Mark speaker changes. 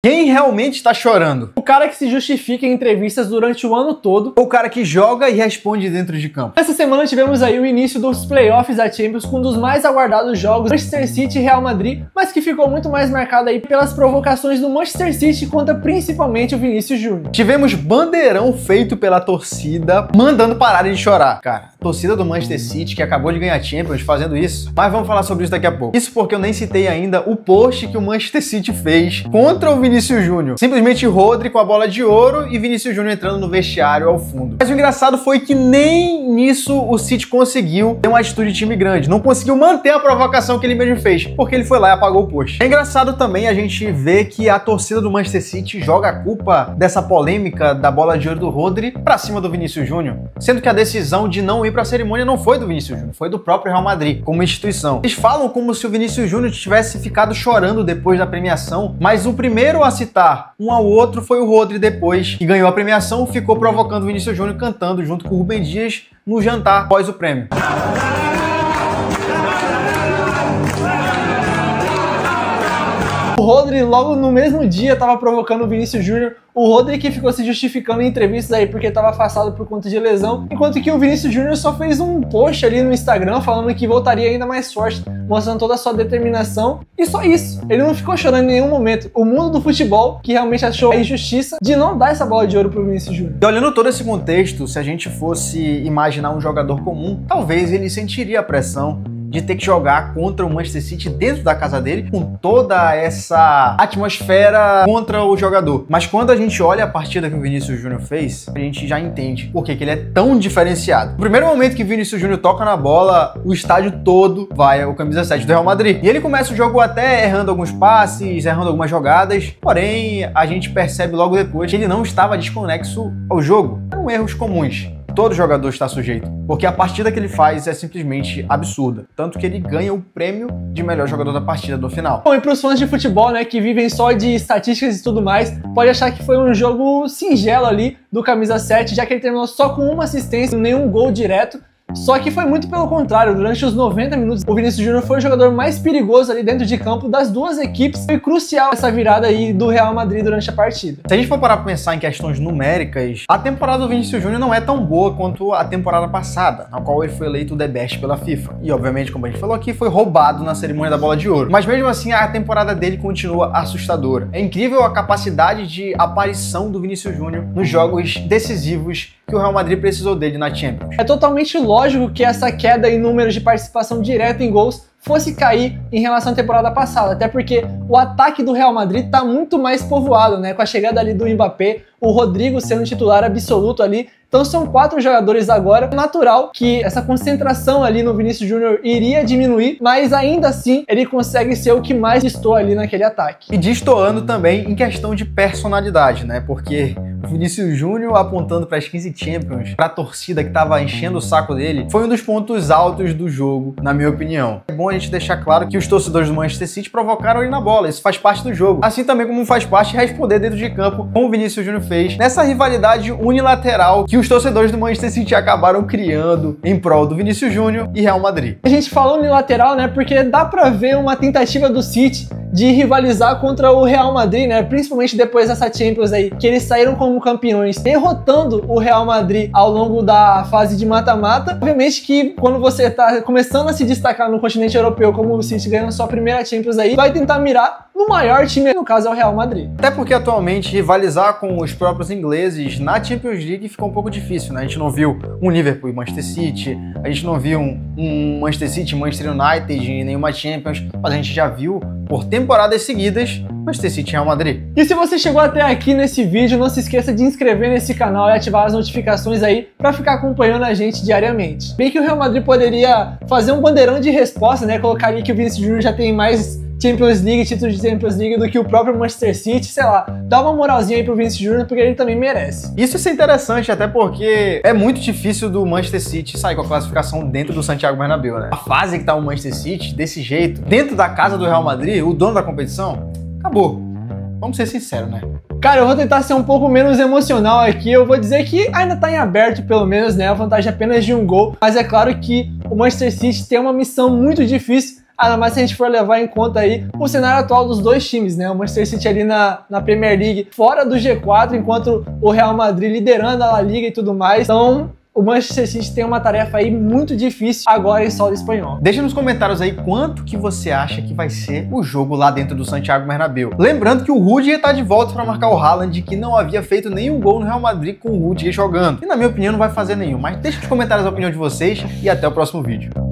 Speaker 1: Quem realmente está chorando?
Speaker 2: O cara que se justifica em entrevistas durante o ano todo,
Speaker 1: ou o cara que joga e responde dentro de campo?
Speaker 2: Essa semana tivemos aí o início dos playoffs da Champions com um dos mais aguardados jogos, Manchester City e Real Madrid, mas que ficou muito mais marcado aí pelas provocações do Manchester City contra principalmente o Vinícius Júnior.
Speaker 1: Tivemos bandeirão feito pela torcida mandando pararem de chorar. Cara, a torcida do Manchester City que acabou de ganhar Champions fazendo isso, mas vamos falar sobre isso daqui a pouco. Isso porque eu nem citei ainda o post que o Manchester City fez contra o Vinícius Júnior. Simplesmente Rodri com a bola de ouro e Vinícius Júnior entrando no vestiário ao fundo. Mas o engraçado foi que nem nisso o City conseguiu ter uma atitude de time grande. Não conseguiu manter a provocação que ele mesmo fez, porque ele foi lá e apagou o post. É engraçado também a gente ver que a torcida do Manchester City joga a culpa dessa polêmica da bola de ouro do Rodri pra cima do Vinícius Júnior, sendo que a decisão de não ir pra cerimônia não foi do Vinícius Júnior, foi do próprio Real Madrid, como instituição. Eles falam como se o Vinícius Júnior tivesse ficado chorando depois da premiação, mas o primeiro a citar um ao outro foi o Rodri depois, que ganhou a premiação, ficou provocando o Vinícius Júnior cantando junto com o Rubem Dias no jantar após o prêmio.
Speaker 2: O Rodri logo no mesmo dia estava provocando o Vinícius Júnior. O Rodri que ficou se justificando em entrevistas aí porque estava afastado por conta de lesão, enquanto que o Vinícius Júnior só fez um post ali no Instagram falando que voltaria ainda mais forte, mostrando toda a sua determinação, e só isso. Ele não ficou chorando em nenhum momento. O mundo do futebol que realmente achou a injustiça de não dar essa bola de ouro pro Vinícius Júnior.
Speaker 1: E olhando todo esse contexto, se a gente fosse imaginar um jogador comum, talvez ele sentiria a pressão de ter que jogar contra o Manchester City dentro da casa dele, com toda essa atmosfera contra o jogador. Mas quando a gente olha a partida que o Vinícius Júnior fez, a gente já entende por que ele é tão diferenciado. No primeiro momento que o Vinícius Júnior toca na bola, o estádio todo vai ao camisa 7 do Real Madrid. E ele começa o jogo até errando alguns passes, errando algumas jogadas, porém a gente percebe logo depois que ele não estava desconexo ao jogo. Eram erros comuns. Todo jogador está sujeito, porque a partida que ele faz é simplesmente absurda, tanto que ele ganha o prêmio de melhor jogador da partida no final.
Speaker 2: Bom, e para os fãs de futebol, né, que vivem só de estatísticas e tudo mais, pode achar que foi um jogo singelo ali do camisa 7, já que ele terminou só com uma assistência e nenhum gol direto. Só que foi muito pelo contrário. Durante os 90 minutos, o Vinícius Júnior foi o jogador mais perigoso ali dentro de campo das duas equipes. Foi crucial essa virada aí do Real Madrid durante a partida.
Speaker 1: Se a gente for parar pra pensar em questões numéricas, a temporada do Vinícius Júnior não é tão boa quanto a temporada passada, na qual ele foi eleito o The Best pela FIFA. E obviamente, como a gente falou aqui, foi roubado na cerimônia da bola de ouro. Mas mesmo assim, a temporada dele continua assustadora. É incrível a capacidade de aparição do Vinícius Júnior nos jogos decisivos que o Real Madrid precisou dele na Champions.
Speaker 2: É totalmente lógico que essa queda em números de participação direta em gols fosse cair em relação à temporada passada, até porque o ataque do Real Madrid está muito mais povoado, né? Com a chegada ali do Mbappé, o Rodrigo sendo titular absoluto ali. Então são 4 jogadores agora. É natural que essa concentração ali no Vinícius Júnior iria diminuir, mas ainda assim ele consegue ser o que mais destoa ali naquele ataque.
Speaker 1: E destoando também em questão de personalidade, né? Porque o Vinícius Júnior apontando para as 15 Champions, para a torcida que estava enchendo o saco dele, foi um dos pontos altos do jogo, na minha opinião. É bom a gente deixar claro que os torcedores do Manchester City provocaram ele na bola, isso faz parte do jogo. Assim também como faz parte responder dentro de campo, como o Vinícius Júnior fez, nessa rivalidade unilateral que os torcedores do Manchester City acabaram criando em prol do Vinícius Júnior e Real Madrid.
Speaker 2: A gente falou unilateral, né, porque dá pra ver uma tentativa do City de rivalizar contra o Real Madrid, né, principalmente depois dessa Champions aí, que eles saíram como campeões, derrotando o Real Madrid ao longo da fase de mata-mata. Obviamente que quando você tá começando a se destacar no continente europeu, como o City ganhando sua primeira Champions aí, vai tentar mirar no maior time, no caso é o Real Madrid.
Speaker 1: Até porque atualmente rivalizar com os próprios ingleses na Champions League ficou um pouco difícil, né? A gente não viu um Liverpool e Manchester City, a gente não viu um Manchester City e Manchester United em nenhuma Champions, mas a gente já viu por temporadas seguidas Manchester City e Real Madrid.
Speaker 2: E se você chegou até aqui nesse vídeo, não se esqueça de inscrever nesse canal e ativar as notificações aí para ficar acompanhando a gente diariamente. Bem que o Real Madrid poderia fazer um bandeirão de resposta, né? Colocaria que o Vinícius Júnior já tem mais Champions League, título de Champions League do que o próprio Manchester City, sei lá, dá uma moralzinha aí pro Vinícius Júnior porque ele também merece.
Speaker 1: Isso é interessante, até porque é muito difícil do Manchester City sair com a classificação dentro do Santiago Bernabéu, né? A fase que tá o Manchester City, desse jeito, dentro da casa do Real Madrid, o dono da competição, acabou. Vamos ser sinceros, né?
Speaker 2: Cara, eu vou tentar ser um pouco menos emocional aqui, eu vou dizer que ainda tá em aberto pelo menos, né, a vantagem é apenas de um gol, mas é claro que o Manchester City tem uma missão muito difícil, ainda mais se a gente for levar em conta aí o cenário atual dos dois times, né? O Manchester City ali na Premier League fora do G4, enquanto o Real Madrid liderando a La Liga e tudo mais. Então, o Manchester City tem uma tarefa aí muito difícil agora em solo espanhol.
Speaker 1: Deixa nos comentários aí quanto que você acha que vai ser o jogo lá dentro do Santiago Bernabéu. Lembrando que o Rudiger tá de volta para marcar o Haaland, que não havia feito nenhum gol no Real Madrid com o Rudiger jogando. E na minha opinião não vai fazer nenhum, mas deixa nos comentários a opinião de vocês e até o próximo vídeo.